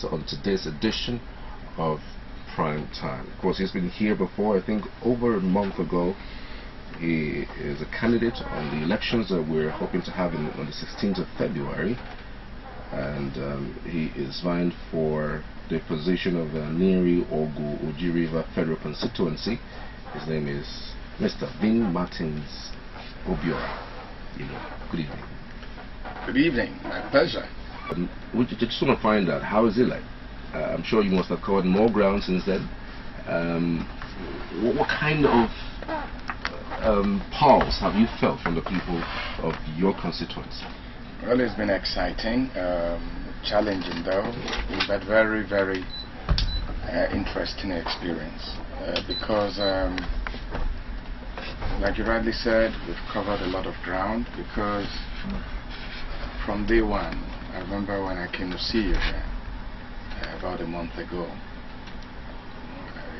guest on today's edition of Prime Time. Of course, he's been here before, I think over a month ago. He is a candidate on the elections that we're hoping to have on the 16th of February. And he is vying for the position of Niri Ogu Oji River Federal Constituency. His name is Mr. VinMartin Obiora. Good evening. Good evening, my pleasure. We just want to find out, how is it like? I'm sure you must have covered more ground since then. What kind of pulse have you felt from the people of your constituency? Well, it's been exciting, challenging though, but very, very interesting experience because, like you rightly said, we've covered a lot of ground because from day one, I remember when I came to see you here about a month ago,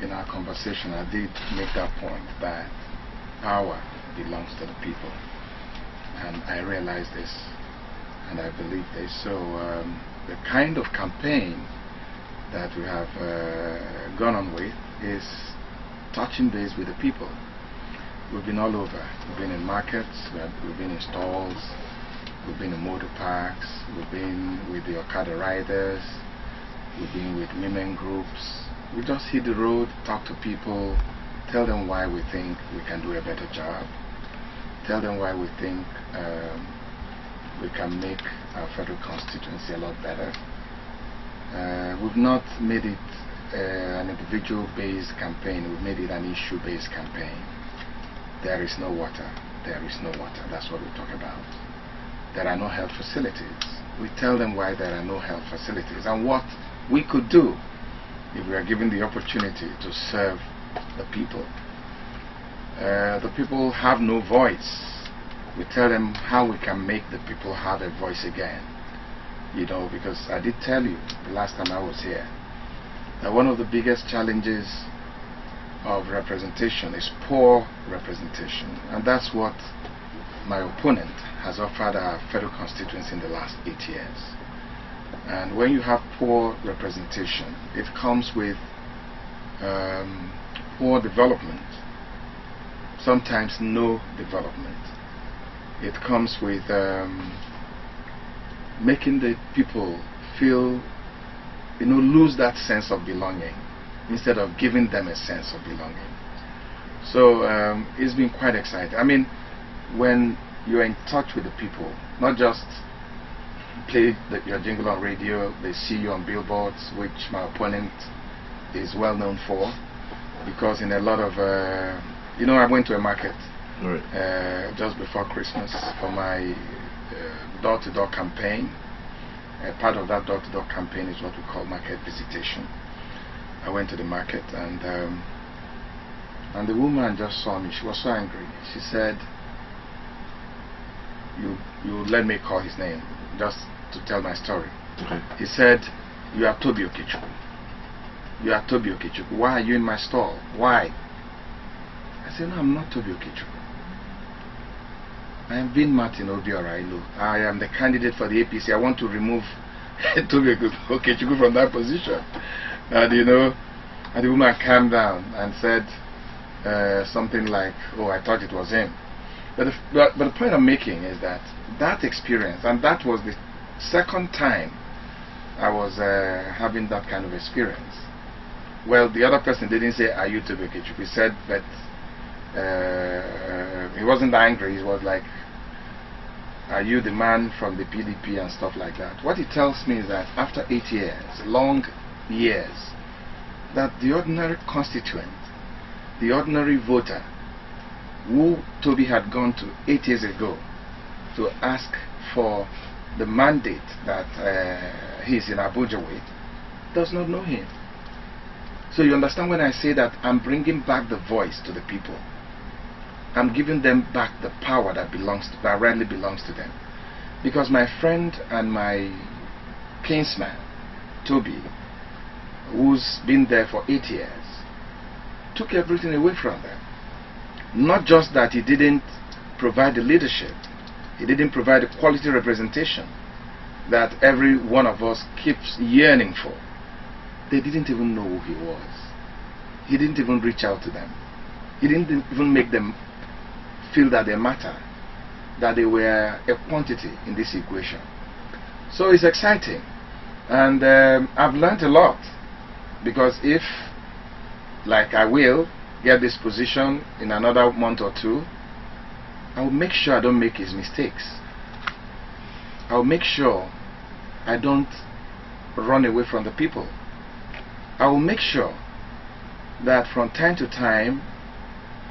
in our conversation I did make that point that power belongs to the people, and I realized this and I believe this. So the kind of campaign that we have gone on with is touching base with the people. We've been all over. We've been in markets, we've been in stalls, we've been in motor parks, we've been with the Okada riders, we've been with women groups. We just hit the road, talk to people, tell them why we think we can do a better job, tell them why we think we can make our federal constituency a lot better. We've not made it an individual-based campaign, we've made it an issue-based campaign. There is no water, there is no water, that's what we talk about. There are no health facilities. We tell them why there are no health facilities and what we could do if we are given the opportunity to serve the people. The people have no voice. We tell them how we can make the people have a voice again. Because I did tell you the last time I was here that one of the biggest challenges of representation is poor representation, and that's what my opponent has offered our federal constituency in the last 8 years. And when you have poor representation, it comes with poor development, sometimes no development. It comes with making the people feel, lose that sense of belonging instead of giving them a sense of belonging. So it's been quite exciting. I mean, when you're in touch with the people, not just play your jingle on radio, they see you on billboards, which my opponent is well known for, because in a lot of, I went to a market just before Christmas for my door-to-door campaign. Part of that door-to-door campaign is what we call market visitation. I went to the market and the woman just saw me. She was so angry. She said, you let me call his name just to tell my story. Okay. He said, you are Tobi Okechukwu. You are Tobi Okechukwu. Why are you in my stall? Why? I said, no, I'm not Tobi Okechukwu. I am VinMartin Obiora. I am the candidate for the APC. I want to remove Tobi Okechukwu from that position. And and the woman calmed down and said something like, oh, I thought it was him. But the point I'm making is that experience, and that was the second time I was having that kind of experience. Well, the other person didn't say, are you Tobi Okechukwu? He said, but he wasn't angry. He was like, are you the man from the PDP and stuff like that. What it tells me is that after 8 years, long years, that the ordinary constituent, the ordinary voter, who Toby had gone to 8 years ago to ask for the mandate that he's in Abuja with, does not know him. So you understand when I say that I'm bringing back the voice to the people. I'm giving them back the power that rightly belongs to them. Because my friend and my kinsman, Toby, who's been there for 8 years, took everything away from them. Not just that he didn't provide the leadership, he didn't provide the quality representation that every one of us keeps yearning for. they didn't even know who he was. He didn't even reach out to them. He didn't even make them feel that they matter, that they were a quantity in this equation. So it's exciting. And I've learned a lot, because if, like I will, get this position in another month or two, I will make sure I don't make his mistakes. I will make sure I don't run away from the people. I will make sure that from time to time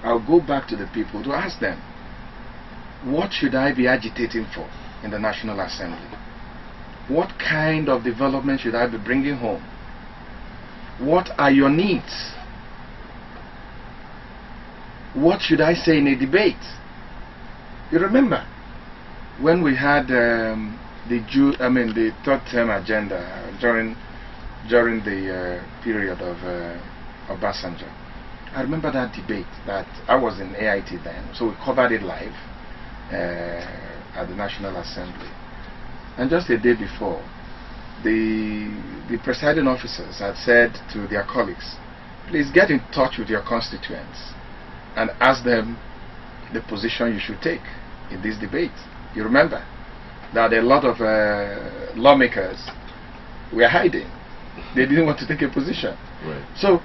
I'll go back to the people to ask them, what should I be agitating for in the National Assembly? What kind of development should I be bringing home? What are your needs? What should I say in a debate? You remember when we had the third term agenda during the period of Obasanjo. I remember that debate. That I was in AIT then, so we covered it live at the National Assembly. And just a day before, the presiding officers had said to their colleagues, please get in touch with your constituents and ask them the position you should take in this debate. You remember that a lot of lawmakers were hiding. They didn't want to take a position. Right. So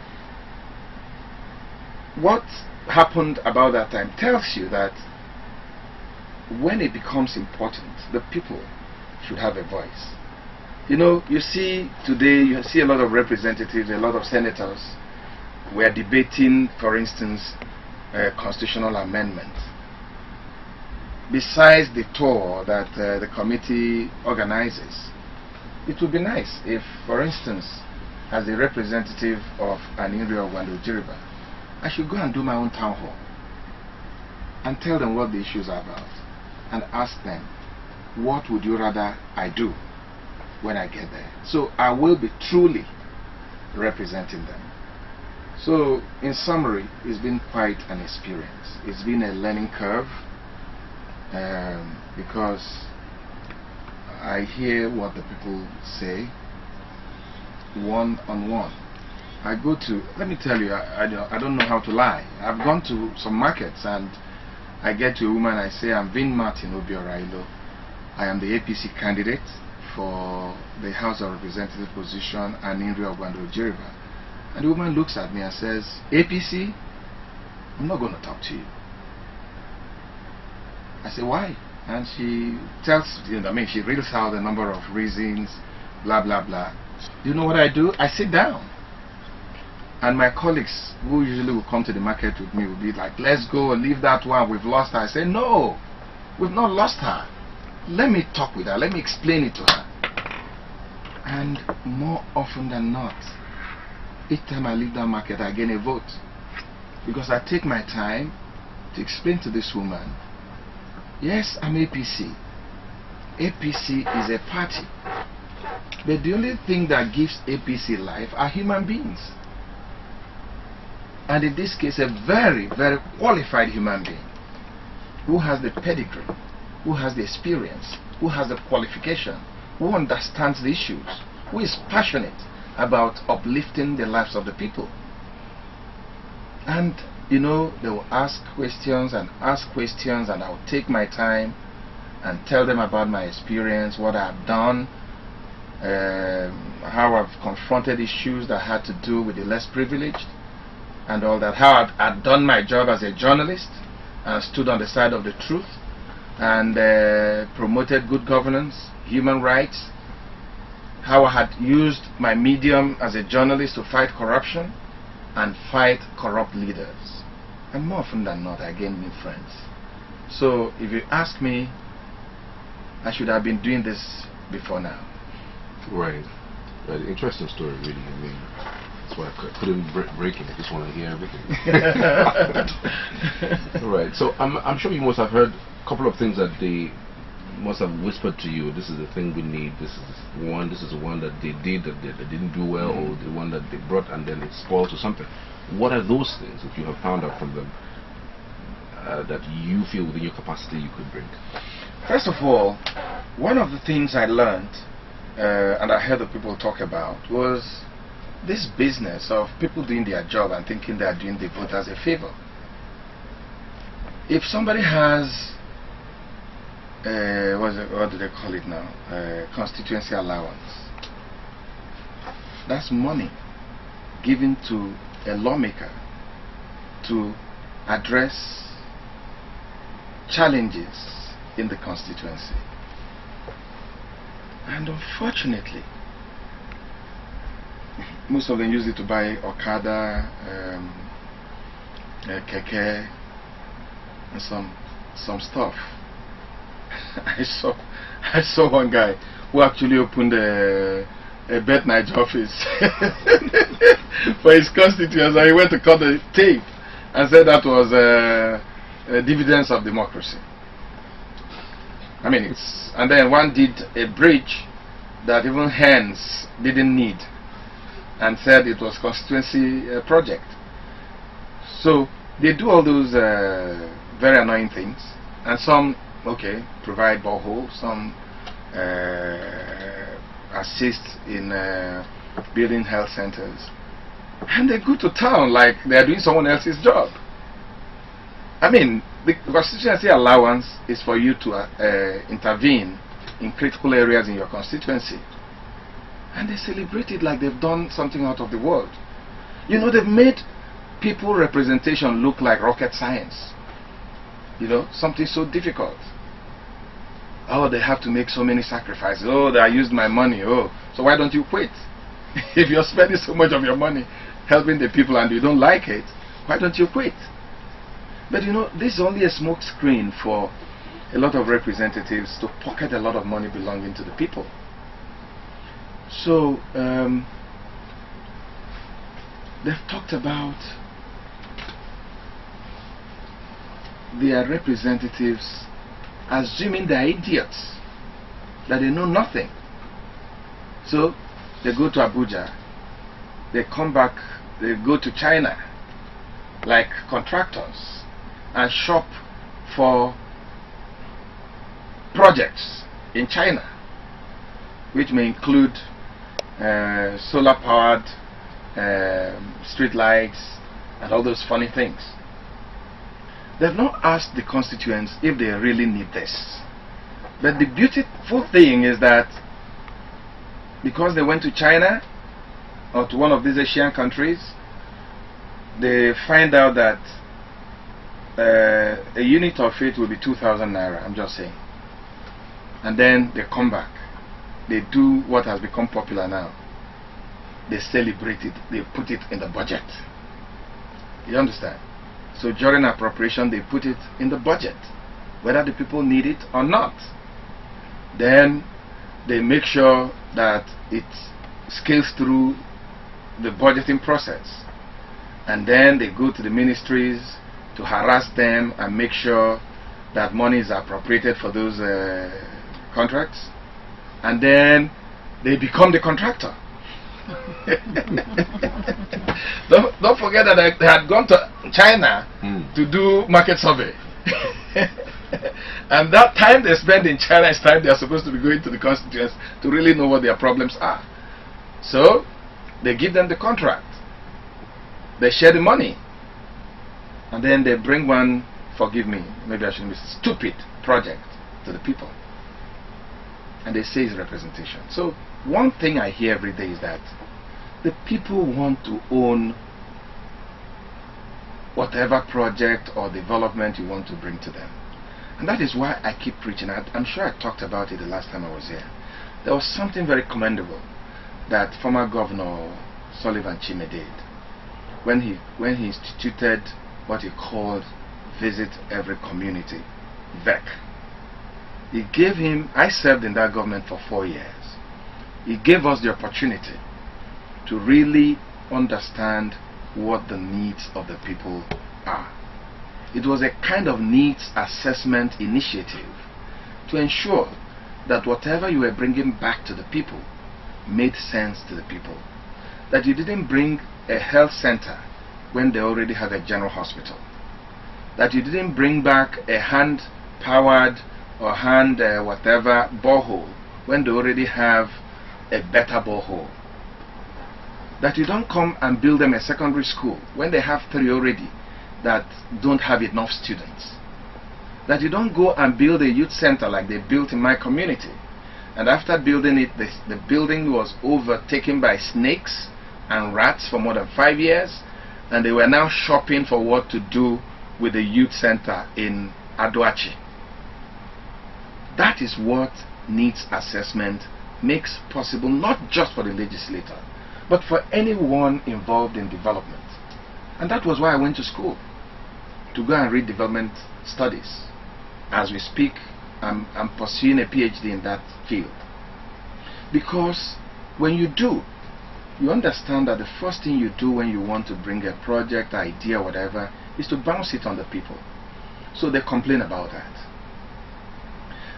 what happened about that time tells you that when it becomes important, the people should have a voice. You know, you see today, you see a lot of representatives, a lot of senators were debating, for instance, constitutional amendments. Besides the tour that the committee organizes, it would be nice if, for instance, as a representative of an area of Jiriba, I should go and do my own town hall and tell them what the issues are about and ask them, what would you rather I do when I get there? So I will be truly representing them. So in summary, it's been quite an experience. It's been a learning curve because I hear what the people say one on one. I go to, let me tell you, I don't know how to lie. I've gone to some markets and I get to a woman, I say, I'm VinMartin Obiora. I am the APC candidate for the House of Representatives position and in Rio Jiriba. And the woman looks at me and says, APC, I'm not going to talk to you. I say, why? And she tells, she reels out a number of reasons, blah, blah, blah. Do you know what I do? I sit down. And my colleagues, who usually will come to the market with me, will be like, let's go, leave that one, we've lost her. I say, no, we've not lost her. Let me talk with her, let me explain it to her. And more often than not, each time I leave that market, I gain a vote. Because I take my time to explain to this woman, yes, I'm APC. APC is a party. But the only thing that gives APC life are human beings. And in this case, a very, very qualified human being who has the pedigree, who has the experience, who has the qualification, who understands the issues, who is passionate about uplifting the lives of the people. And, they will ask questions, and I'll take my time and tell them about my experience, what I've done, how I've confronted issues that had to do with the less privileged, and all that, how I'd done my job as a journalist and stood on the side of the truth and promoted good governance, human rights, how I had used my medium as a journalist to fight corruption and fight corrupt leaders. And more often than not, I gain new friends. So if you ask me, I should have been doing this before now. Right. Interesting story, really. That's why I couldn't break it. I just want to hear everything. Right. So I'm sure you must have heard a couple of things that they must have whispered to you. This is the thing we need. This is the one that they did that they didn't do well, or the one that they brought and then it spoiled or something. What are those things that you have found out from them that you feel within your capacity you could bring? First of all, one of the things I learned and I heard the people talk about was this business of people doing their job and thinking they are doing the voters a favor. If somebody has what do they call it now? Constituency allowance. That's money given to a lawmaker to address challenges in the constituency. And unfortunately, most of them use it to buy Okada, Keke, and some stuff. I saw one guy who actually opened a bet night office for his constituents, and he went to cut the tape and said that was dividends of democracy. I mean, and then one did a bridge that even hens didn't need, and said it was constituency project. So they do all those very annoying things, and some provide borehole, some assist in building health centers, and they go to town like they are doing someone else's job. I mean, the constituency allowance is for you to intervene in critical areas in your constituency, and they celebrate it like they've done something out of the world. You know, they've made people representation look like rocket science. You know, something so difficult. Oh, they have to make so many sacrifices. Oh, I used my money. Oh, so why don't you quit? If you're spending so much of your money helping the people and you don't like it, why don't you quit? But you know, this is only a smoke screen for a lot of representatives to pocket a lot of money belonging to the people. So they've talked about their representatives assuming they are idiots, that they know nothing. So they go to Abuja, they come back, they go to China like contractors and shop for projects in China, which may include solar powered street lights and all those funny things. They've not asked the constituents if they really need this. But the beautiful thing is that because they went to China or to one of these Asian countries, they find out that a unit of it will be 2,000 naira, I'm just saying. And then they come back. They do what has become popular now. They celebrate it. They put it in the budget. You understand? So during appropriation, they put it in the budget, whether the people need it or not. Then they make sure that it scales through the budgeting process. And then they go to the ministries to harass them and make sure that money is appropriated for those contracts. And then they become the contractor. Don't forget that they had gone to China to do market survey. And that time they spend in China is time they are supposed to be going to the constituents to really know what their problems are. So they give them the contract, they share the money, and then they bring one, forgive me, maybe I shouldn't be, stupid project to the people, and they say it's representation. So one thing I hear every day is that the people want to own whatever project or development you want to bring to them. And that is why I keep preaching. I'm sure I talked about it the last time I was here. There was something very commendable that former Governor Sullivan Chime did when he instituted what he called Visit Every Community, VEC. He gave him, I served in that government for 4 years. He gave us the opportunity to really understand what the needs of the people are. It was a kind of needs assessment initiative to ensure that whatever you were bringing back to the people made sense to the people. That you didn't bring a health center when they already have a general hospital. That you didn't bring back a hand-powered or whatever borehole when they already have a better borehole. That you don't come and build them a secondary school when they have 3 already that don't have enough students. That you don't go and build a youth center like they built in my community. And after building it, the building was overtaken by snakes and rats for more than 5 years. And they were now shopping for what to do with the youth center in Adoachi. That is what needs assessment makes possible, not just for the legislator, but for anyone involved in development. And that was why I went to school, to go and read development studies. As we speak, I'm pursuing a PhD in that field. Because when you do, you understand that the first thing you do when you want to bring a project, idea, whatever, is to bounce it on the people. So they complain about that.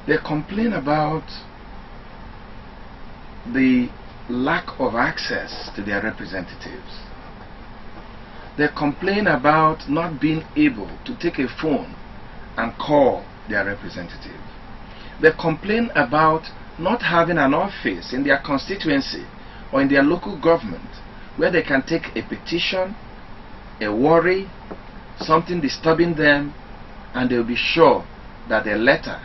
They complain about the lack of access to their representatives. They complain about not being able to take a phone and call their representative. They complain about not having an office in their constituency or in their local government where they can take a petition, a worry, something disturbing them, and they'll be sure that a letter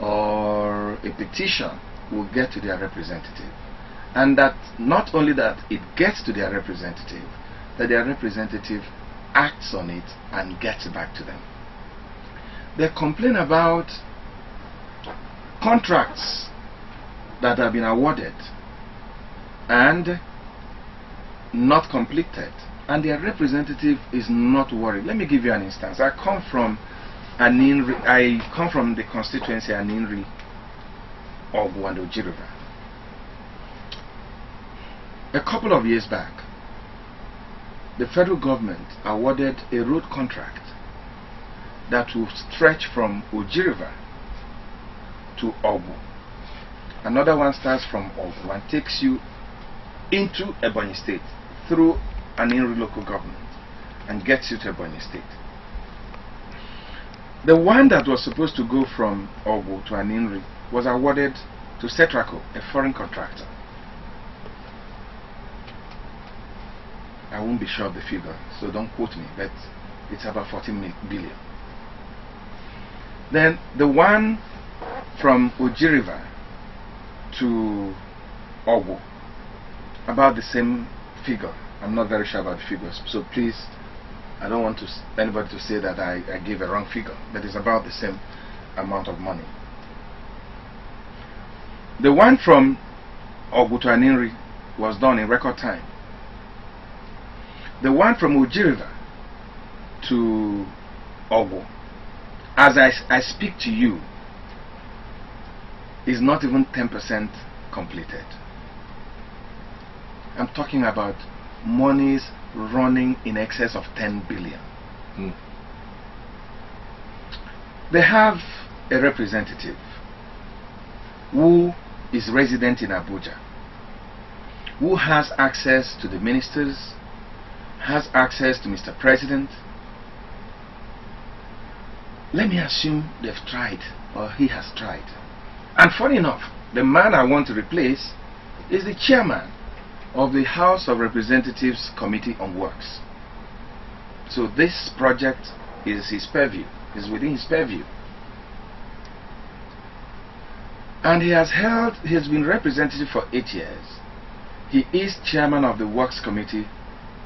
or a petition will get to their representative. And that not only that it gets to their representative, that their representative acts on it and gets back to them. They complain about contracts that have been awarded and not completed, and their representative is not worried. Let me give you an instance. I come from the constituency Aninri, Obu and Oji River. A couple of years back, the federal government awarded a road contract that will stretch from Oji River to Obu. Another one starts from Obu and takes you into Ebonyi State through Aninri local government and gets you to Ebonyi State. The one that was supposed to go from Obu to Aninri was awarded to Setraco, a foreign contractor. I won't be sure of the figure, so don't quote me, but it's about 14 billion. Then the one from Oji River to Obu, about the same figure. I'm not very sure about the figures, so please, I don't want anybody to say that I gave a wrong figure, but it's about the same amount of money. The one from Obu to Aninri was done in record time. The one from Oji River to Obu, as I speak to you, is not even 10% completed. I'm talking about monies running in excess of 10 billion. They have a representative who is resident in Abuja, who has access to the ministers, has access to Mr. President. Let me assume they've tried, or he has tried. And funny enough, the man I want to replace is the chairman of the House of Representatives Committee on Works. So this project is his purview, is within his purview. And he has been representative for 8 years. He is chairman of the Works Committee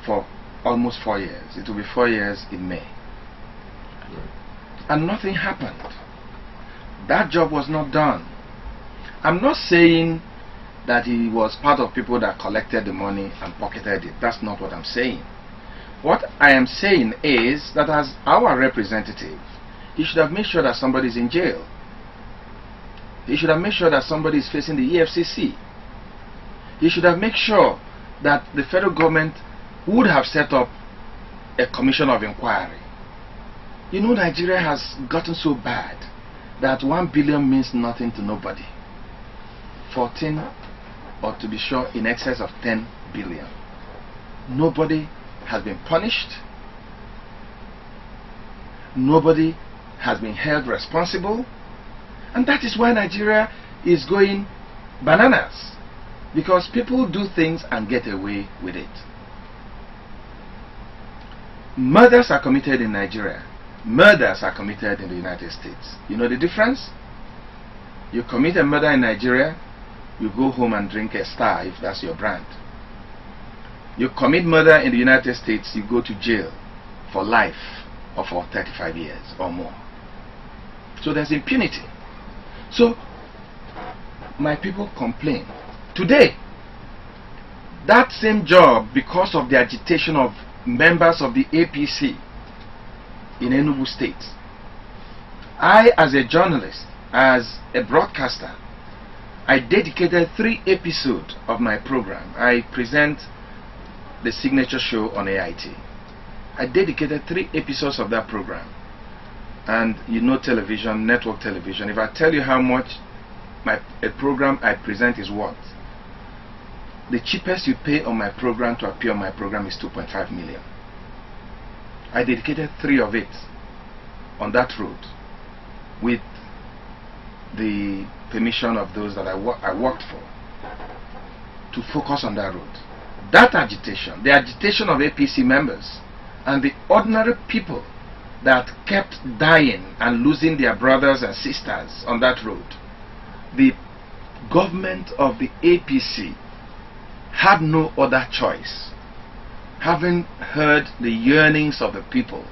for almost 4 years. It will be 4 years in May. And nothing happened. That job was not done. I'm not saying that he was part of people that collected the money and pocketed it. That's not what I'm saying. What I am saying is that as our representative, he should have made sure that somebody is in jail. He should have made sure that somebody is facing the EFCC. He should have made sure that the federal government would have set up a commission of inquiry. You know, Nigeria has gotten so bad that 1 billion means nothing to nobody. 14, or to be sure, in excess of 10 billion. Nobody has been punished. Nobody has been held responsible. And that is why Nigeria is going bananas. Because people do things and get away with it. Murders are committed in Nigeria. Murders are committed in the United States. You know the difference? You commit a murder in Nigeria, you go home and drink a Star if that's your brand. You commit murder in the United States, you go to jail for life or for 35 years or more. So there's impunity. So my people complain. Today, that same job, because of the agitation of members of the APC in Enugu State, I, as a journalist, as a broadcaster, I dedicated 3 episodes of my program. I present the signature show on AIT. I dedicated 3 episodes of that program. And you know television, network television, if I tell you how much a program I present is worth, the cheapest you pay on my program to appear on my program is 2.5 million. I dedicated 3 of it on that road with the permission of those that I worked for to focus on that road. That agitation, the agitation of APC members and the ordinary people that kept dying and losing their brothers and sisters on that road, the government of the APC had no other choice, having heard the yearnings of the people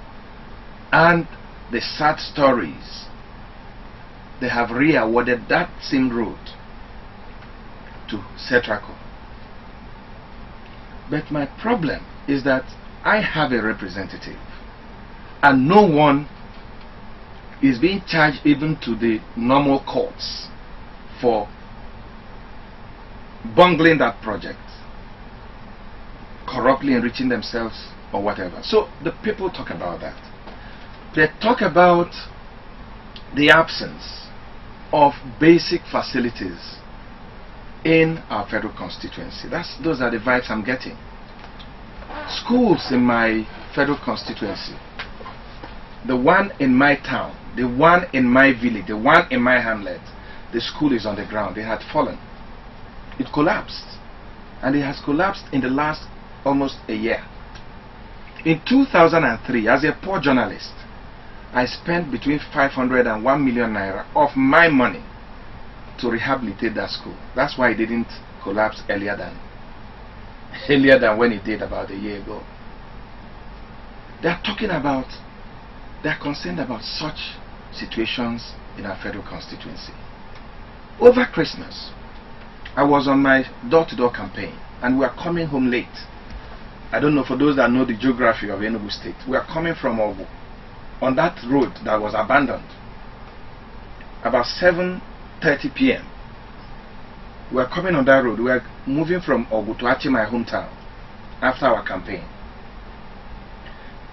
and the sad stories. They have re-awarded that same road to Setraco. But my problem is that I have a representative and no one is being charged even to the normal courts for bungling that project, corruptly enriching themselves or whatever. So the people talk about that. They talk about the absence of basic facilities in our federal constituency. Those are the vibes I'm getting. Schools in my federal constituency, the one in my town, the one in my village, the one in my hamlet, the school is on the ground. They had fallen. It collapsed. And it has collapsed in the last almost a year. In 2003, as a poor journalist, I spent between 500 and 1 million naira of my money to rehabilitate that school. That's why it didn't collapse earlier than when it did about a year ago. They're concerned about such situations in our federal constituency. Over Christmas, I was on my door-to-door campaign and we were coming home late. I don't know, for those that know the geography of Enugu State, we are coming from Ogu on that road that was abandoned about 7:30 p.m. We are coming on that road. We are moving from Ogu to Achi, my hometown, after our campaign.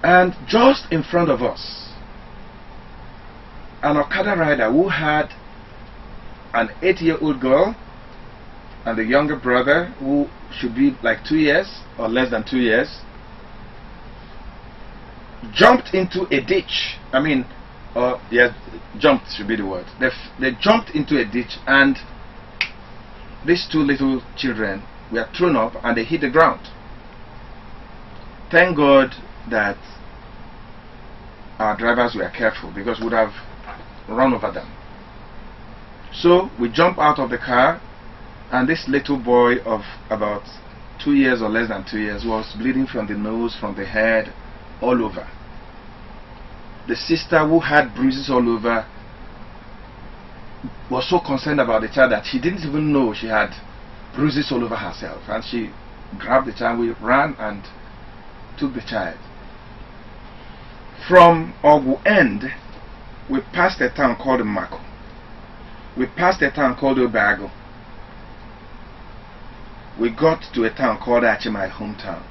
And just in front of us, an Okada rider who had an 8-year-old girl and a younger brother who should be like 2 years or less than 2 years, jumped into a ditch. Jumped should be the word. They jumped into a ditch and these 2 little children were thrown up and they hit the ground. Thank God that our drivers were careful, because we would have run over them. So we jumped out of the car and this little boy of about 2 years or less than 2 years was bleeding from the nose, from the head, all over. The sister, who had bruises all over, was so concerned about the child that she didn't even know she had bruises all over herself, and she grabbed the child. We ran and took the child. From Ogu end, we passed a town called Mako. We passed a town called Obago. We got to a town called Achi, my hometown.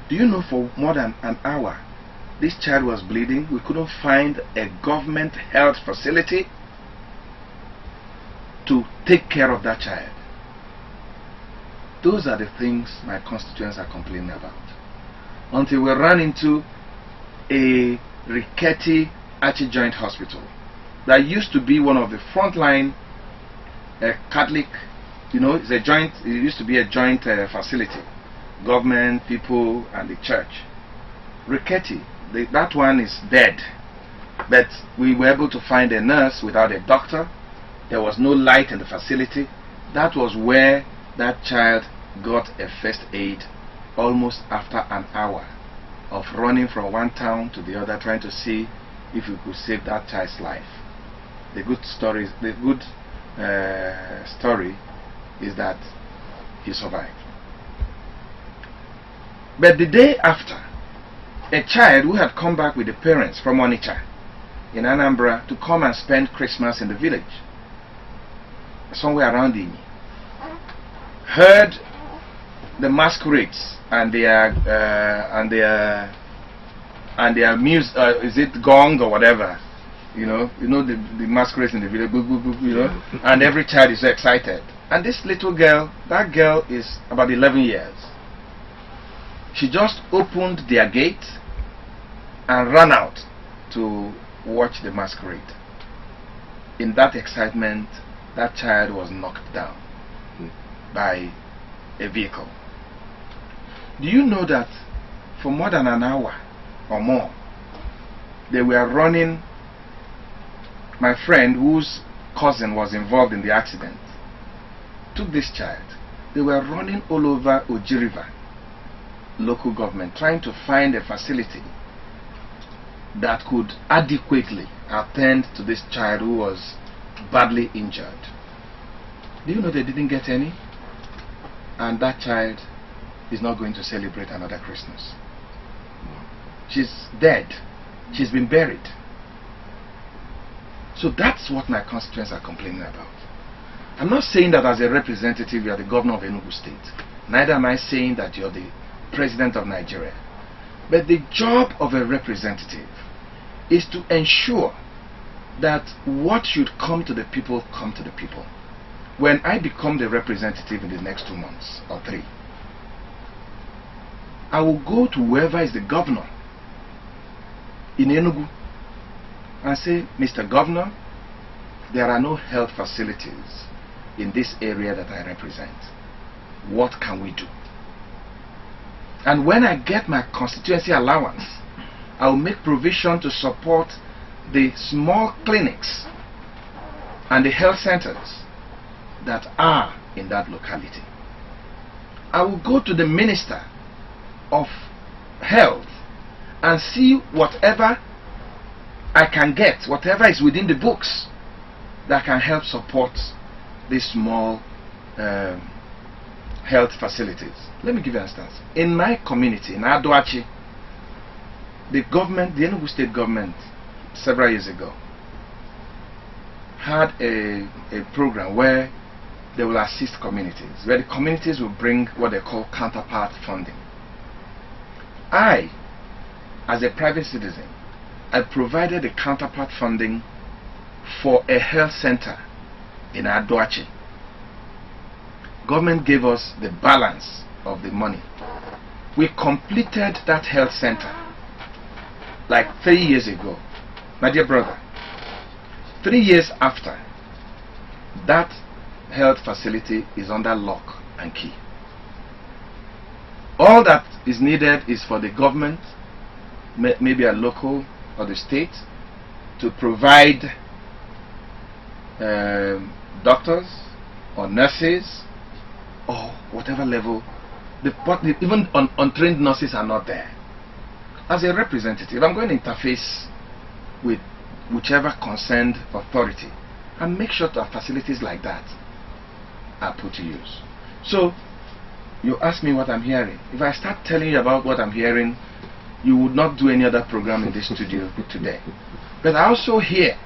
Do you know, for more than an hour, this child was bleeding. We couldn't find a government health facility to take care of that child. Those are the things my constituents are complaining about. Until we ran into a rickety Achi Joint Hospital that used to be one of the frontline Catholic You know, it's a joint, it used to be a joint facility. Government, people, and the church. Rickety, that one is dead. But we were able to find a nurse without a doctor. There was no light in the facility. That was where that child got a first aid almost after an hour of running from one town to the other, trying to see if we could save that child's life. The good story is that he survived. But the day after, a child who had come back with the parents from Onitsha in Anambra to come and spend Christmas in the village, somewhere around Ini, heard the masquerades and their music, is it gong or whatever, you know the masquerades in the village, you know, and every child is so excited. And this little girl, that girl is about 11 years. She just opened their gate and ran out to watch the masquerade. In that excitement, that child was knocked down by a vehicle. Do you know that for more than an hour or more, they were running? My friend, whose cousin was involved in the accident, took this child. They were running all over Oji River local government, trying to find a facility that could adequately attend to this child who was badly injured. Do you know they didn't get any? And that child is not going to celebrate another Christmas. She's dead. She's been buried. So that's what my constituents are complaining about. I'm not saying that as a representative you are the governor of Enugu State. Neither am I saying that you're the president of Nigeria. But the job of a representative is to ensure that what should come to the people come to the people. When I become the representative in the next 2 months or 3, I will go to whoever is the governor in Enugu and say, Mr. Governor, there are no health facilities in this area that I represent. What can we do? And when I get my constituency allowance, I will make provision to support the small clinics and the health centers that are in that locality. I will go to the Minister of Health and see whatever I can get, whatever is within the books that can help support these small health facilities. Let me give you an instance. In my community, in Adoachi, the government, the Enugu State government, several years ago, had a program where they will assist communities, where the communities will bring what they call counterpart funding. I, as a private citizen, I provided the counterpart funding for a health center in Adoachi. Government gave us the balance of the money. We completed that health center like 3 years ago. My dear brother, 3 years after, that health facility is under lock and key. All that is needed is for the government, maybe a local or the state, to provide doctors or nurses or whatever level. Even untrained nurses are not there. As a representative, I'm going to interface with whichever concerned authority and make sure that facilities like that are put to use. So, you ask me what I'm hearing. If I start telling you about what I'm hearing, you would not do any other program in this studio today. But I also hear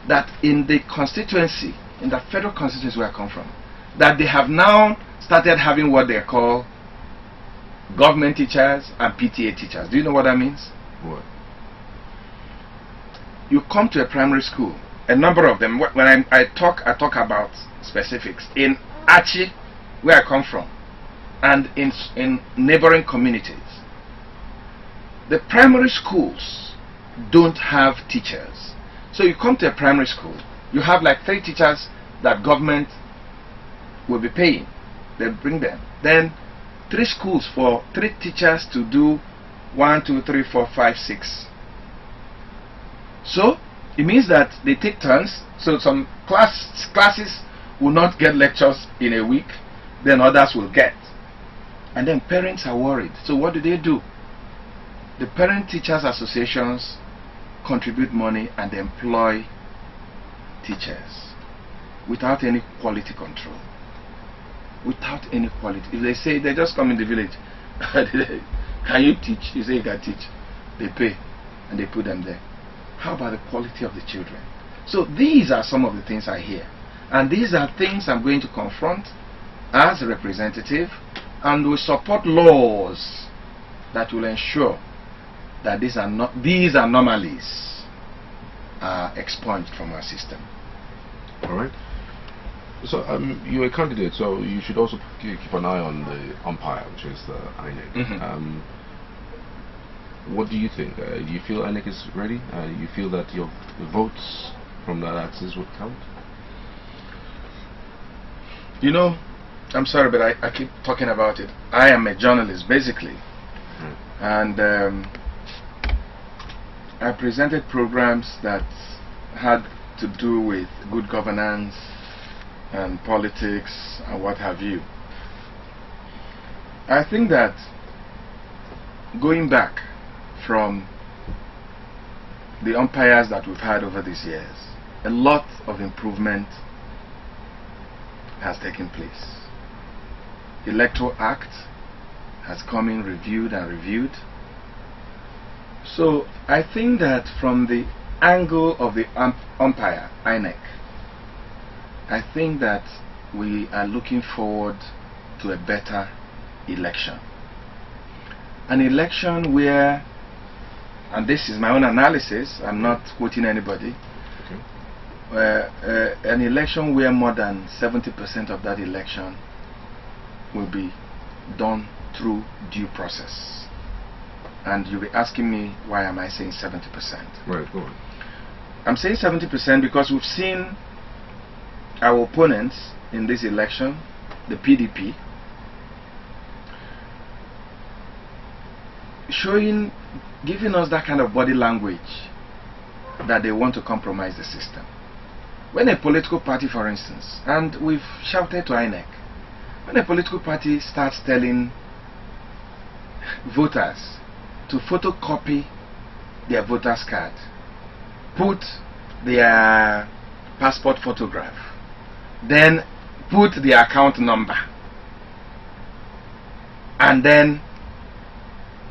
that in the constituency, in the federal constituency where I come from, that they have now started having what they call government teachers and PTA teachers. Do you know what that means? What? You come to a primary school, a number of them, when I talk about specifics. In Achi, where I come from, and in neighboring communities, the primary schools don't have teachers. So you come to a primary school, you have like 3 teachers that government will be paying. They bring them. Then 3 schools for 3 teachers to do 1, 2, 3, 4, 5, 6. So it means that they take turns. So some classes will not get lectures in a week, then others will get. And then parents are worried. So what do? The parent teachers associations contribute money and employ teachers without any quality control. Without any quality. If they say, they just come in the village, can you teach? You say you can teach. They pay and they put them there. How about the quality of the children? So these are some of the things I hear. And these are things I'm going to confront as a representative, and we support laws that will ensure that these anomalies are expunged from our system. All right. So you're a candidate, so you should also keep an eye on the umpire, which is the INEC. What do you think? Do you feel INEC is ready? Do you feel that your votes from that axis would count? You know, I'm sorry, but I keep talking about it. I am a journalist, basically. And I presented programs that had to do with good governance and politics and what have you. I think that going back from the umpires that we've had over these years, a lot of improvement has taken place. Electoral Act has come in reviewed and reviewed. So I think that from the angle of the umpire, INEC, I think that we are looking forward to a better election. An election where, and this is my own analysis, I'm not quoting anybody, an election where more than 70% of that election will be done through due process. And you'll be asking me, why am I saying 70%? Right, go on. I'm saying 70% because we've seen our opponents in this election, the PDP, giving us that kind of body language that they want to compromise the system. When a political party, for instance, and we've shouted to INEC, when a political party starts telling voters to photocopy their voter's card, put their passport photograph, then put their account number, and then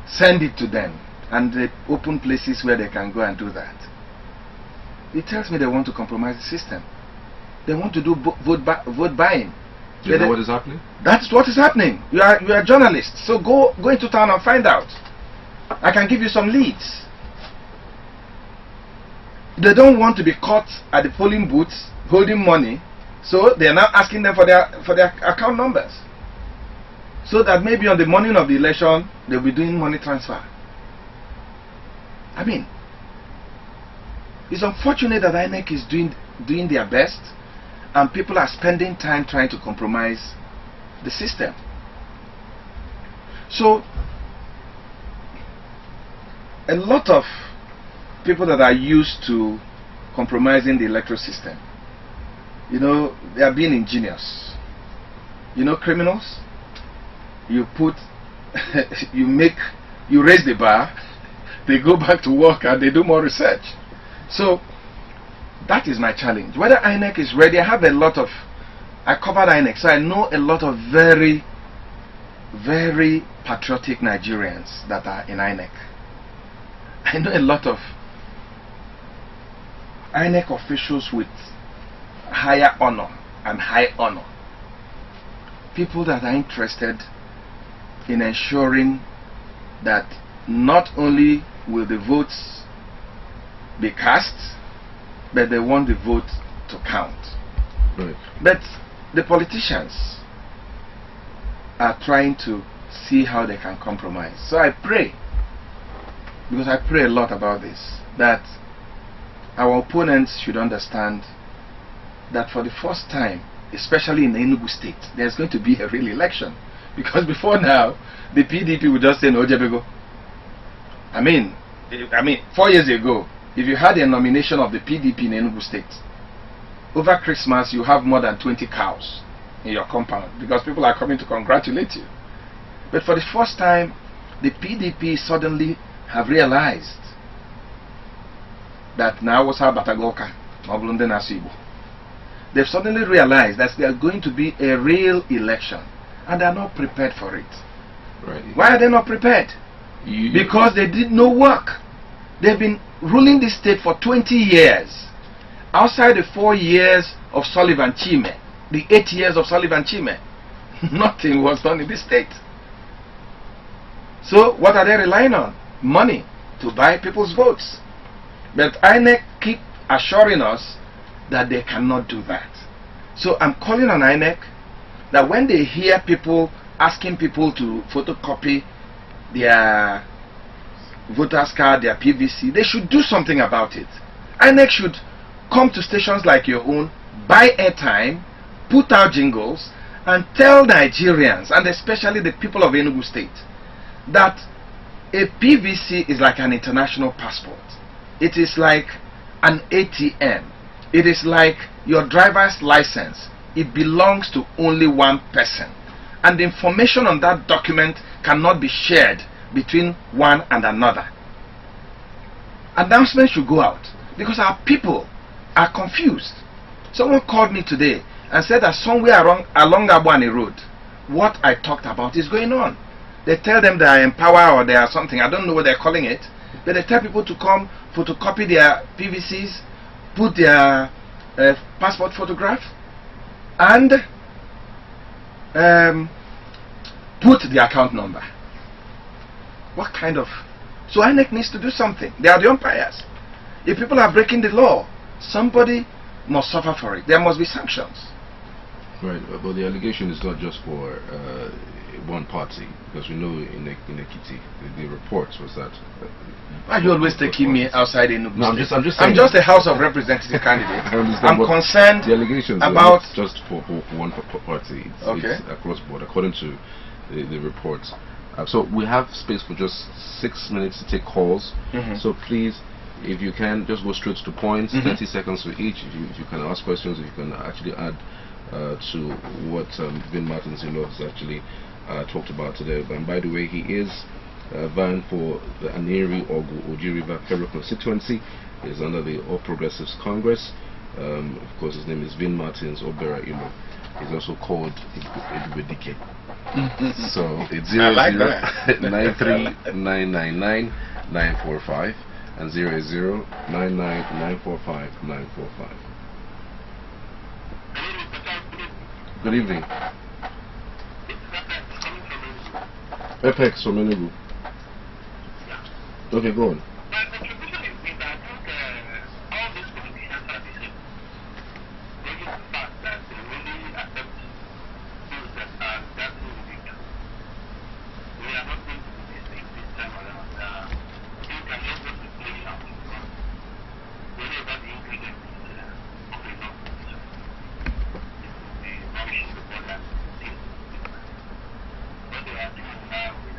send it to them, and they open places where they can go and do that. It tells me they want to compromise the system. They want to do vote buying. Do you know what is happening? That's what is happening. You are a journalist, so go into town and find out. I can give you some leads. They don't want to be caught at the polling booths holding money, so they are now asking them for their account numbers, so that maybe on the morning of the election they'll be doing money transfer. I mean, it's unfortunate that INEC is doing their best, and people are spending time trying to compromise the system. So a lot of people that are used to compromising the electoral system, you know, they are being ingenious. You know, criminals, you raise the bar, they go back to work and they do more research. So that is my challenge. Whether INEC is ready, I covered INEC, so I know a lot of very, very patriotic Nigerians that are in INEC. I know a lot of INEC officials with higher honor and high honor. People that are interested in ensuring that not only will the votes be cast, but they want the vote to count. Right. But the politicians are trying to see how they can compromise. So I pray, because I pray a lot about this, that our opponents should understand that for the first time especially in Enugu State, there's going to be a real election. Because before now, the PDP would just say, no, Jebego. I mean, 4 years ago, if you had a nomination of the PDP in Enugu State, over Christmas you have more than 20 cows in your compound because people are coming to congratulate you. But for the first time, the PDP suddenly have realized that now what's Batagoka, they've suddenly realized that there's going to be a real election and they're not prepared for it. Right. Why are they not prepared? Because they did no work. They've been ruling this state for 20 years. Outside the 4 years of Sullivan Chime, the 8 years of Sullivan Chime, nothing was done in this state. So what are they relying on? Money to buy people's votes. But INEC keep assuring us that they cannot do that. So I'm calling on INEC that when they hear people asking people to photocopy their voters card, their PVC, they should do something about it. INEC should come to stations like your own, buy airtime, put out jingles, and tell Nigerians, and especially the people of Enugu State, that a PVC is like an international passport. It is like an ATM. It is like your driver's license. It belongs to only one person. And the information on that document cannot be shared between one and another. Announcements should go out because our people are confused. Someone called me today and said that somewhere along Abwani Road, what I talked about is going on. They tell them they are in power or they are something. I don't know what they're calling it. But they tell people to come photocopy their PVCs, put their passport photograph, and put the account number. What kind of... So INEC needs to do something. They are the umpires. If people are breaking the law, somebody must suffer for it. There must be sanctions. Right, but the allegation is not just for one party, because we know in Ekiti, the reports was that... Why are you always taking me outside Enugu? No, I'm just saying. I'm just a House of Representative candidate. I'm concerned the allegations about... are not just for one party. It's across board, according to the reports. So we have space for just 6 minutes to take calls. So please, if you can, just go straight to the point. 30 seconds for each. If you can ask questions, if you can actually add to what VinMartin has actually talked about today. And by the way, he is vying for the Aneri Oji River Federal constituency. He's under the All Progressives Congress. Of course, his name is VinMartin's Obiora. He's also called Edwedike. So it's 0093999 and 08099945945. Good evening. Apex from Enugu. Okay, go on. My contribution is that I think all these politicians are the same. They use the fact that they really accept those that are exactly ridiculous. We are not going to do this thing this time around. You can let us play out because whenever the ingredient is okay, not this will be nourishing the body and things. What they are doing now is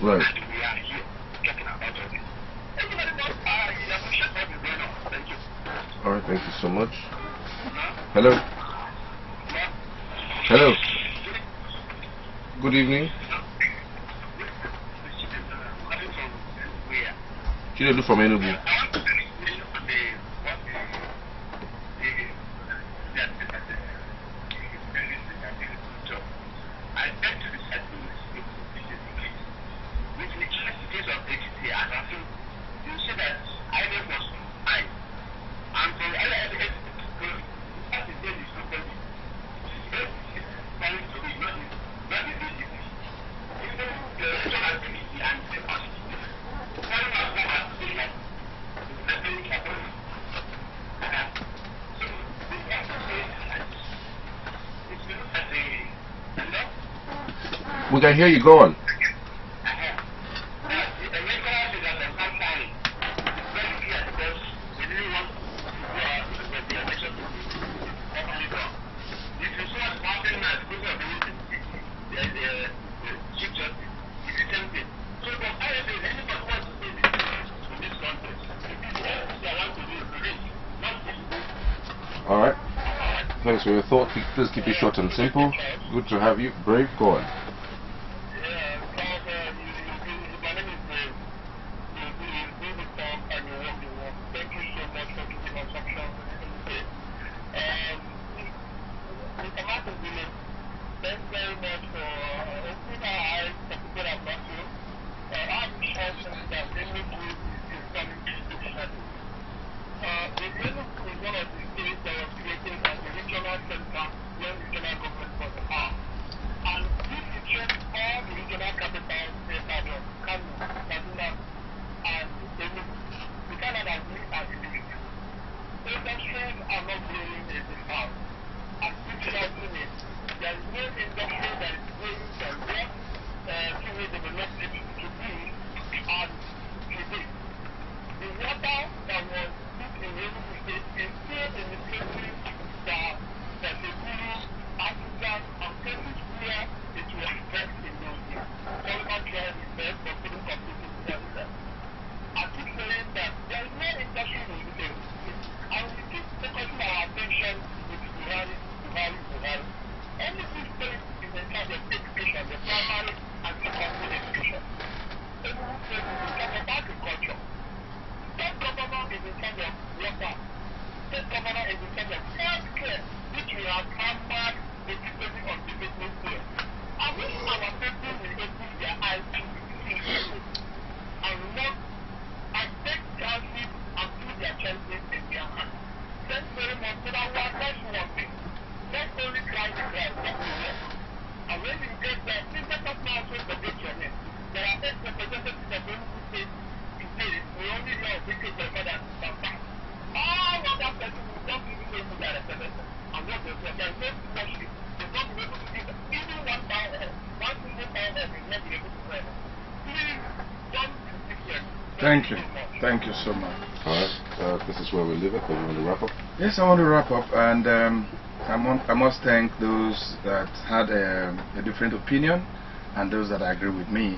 Right. And we are here talking about all this. Thank you very much. I appreciate what you're doing. Thank you. All right, thank you so much. Hello. Hello. Good evening. Chinedu from Enugu. We can hear you. Go on. All right. Thanks for your thought. Please keep it short and simple. Good to have you. Brave. Go on. Thank you. Thank you so much. Alright, this is where we leave it. Do you want to wrap up? Yes, I want to wrap up, and I must thank those that had a different opinion and those that agree with me,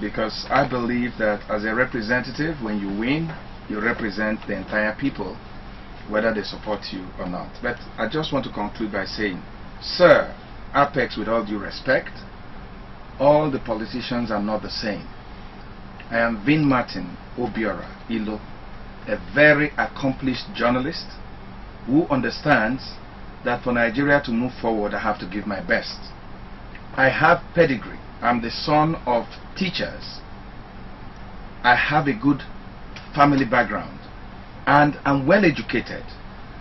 because I believe that as a representative, when you win, you represent the entire people, whether they support you or not. But I just want to conclude by saying, sir, Apex, with all due respect, all the politicians are not the same. I am VinMartin Obiora Ilo, a very accomplished journalist who understands that for Nigeria to move forward, I have to give my best. I have pedigree. I'm the son of teachers. I have a good family background, and I'm well educated,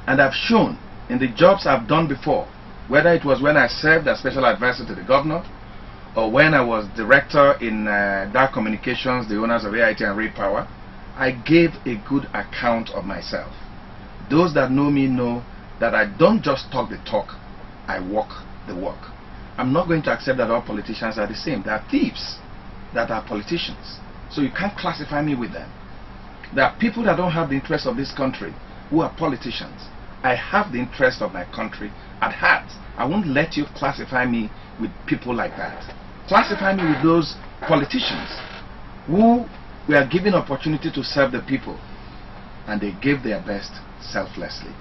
and I've shown in the jobs I've done before, whether it was when I served as special advisor to the governor, or when I was director in Dark Communications, the owners of AIT and Ray Power, I gave a good account of myself. Those that know me know that I don't just talk the talk, I walk the walk. I'm not going to accept that all politicians are the same. There are thieves that are politicians, so you can't classify me with them. There are people that don't have the interest of this country who are politicians. I have the interest of my country at heart. I won't let you classify me with people like that. Classify me with those politicians who were given opportunity to serve the people, and they gave their best selflessly.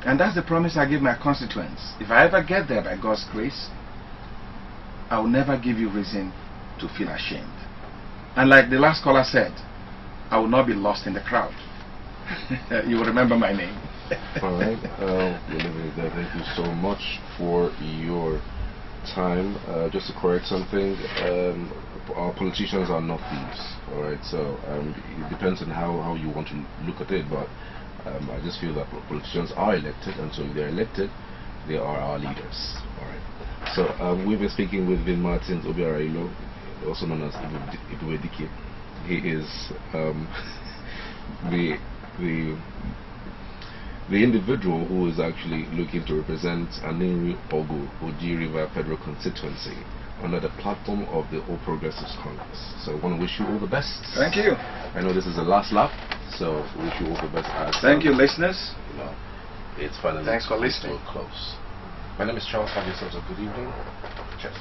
And that's the promise I give my constituents. If I ever get there by God's grace, I will never give you reason to feel ashamed. And like the last caller said, I will not be lost in the crowd. You will remember my name. All right. Thank you so much for your time. Just to correct something, our politicians are not thieves. All right. So it depends on how you want to look at it, but I just feel that politicians are elected, and so if they're elected, they are our leaders. All right. So we've been speaking with VinMartin Obiora, also known as Ibuedike. He is the individual who is actually looking to represent Aninri Ogu Oji River Federal Constituency under the platform of the All Progressives Congress. So I want to wish you all the best. Thank you. I know this is the last lap, so wish you all the best. Thank you, listeners. You know, it's finally Thanks for listening. close. My name is Charles. Have yourselves a good evening. Cheers.